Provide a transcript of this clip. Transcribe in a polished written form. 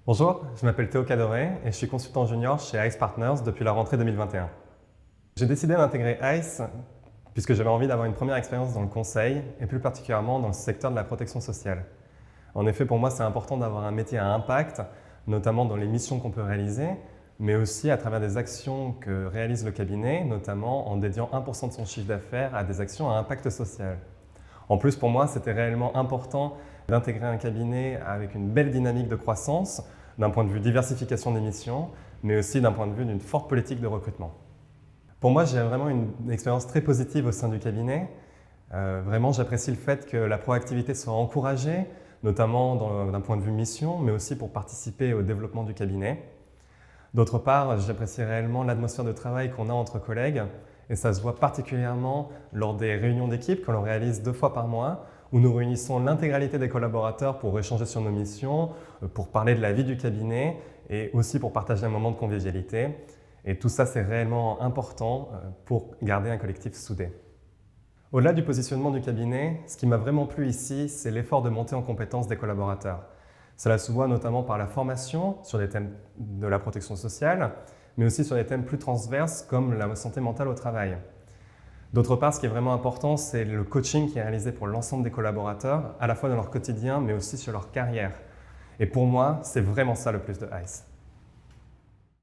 Bonjour, je m'appelle Théo Cadoré et je suis consultant junior chez ICE Partners depuis la rentrée 2021. J'ai décidé d'intégrer ICE puisque j'avais envie d'avoir une première expérience dans le conseil et plus particulièrement dans le secteur de la protection sociale. En effet, pour moi, c'est important d'avoir un métier à impact, notamment dans les missions qu'on peut réaliser, mais aussi à travers des actions que réalise le cabinet, notamment en dédiant 1% de son chiffre d'affaires à des actions à impact social. En plus, pour moi, c'était réellement important d'intégrer un cabinet avec une belle dynamique de croissance, d'un point de vue diversification des missions, mais aussi d'un point de vue d'une forte politique de recrutement. Pour moi, j'ai vraiment une expérience très positive au sein du cabinet. Vraiment, j'apprécie le fait que la proactivité soit encouragée, notamment d'un point de vue mission, mais aussi pour participer au développement du cabinet. D'autre part, j'apprécie réellement l'atmosphère de travail qu'on a entre collègues, et ça se voit particulièrement lors des réunions d'équipe que l'on réalise 2 fois par mois, où nous réunissons l'intégralité des collaborateurs pour échanger sur nos missions, pour parler de la vie du cabinet et aussi pour partager un moment de convivialité. Et tout ça, c'est réellement important pour garder un collectif soudé. Au-delà du positionnement du cabinet, ce qui m'a vraiment plu ici, c'est l'effort de montée en compétence des collaborateurs. Cela se voit notamment par la formation sur les thèmes de la protection sociale, mais aussi sur des thèmes plus transverses comme la santé mentale au travail. D'autre part, ce qui est vraiment important, c'est le coaching qui est réalisé pour l'ensemble des collaborateurs, à la fois dans leur quotidien, mais aussi sur leur carrière. Et pour moi, c'est vraiment ça le plus de ICE.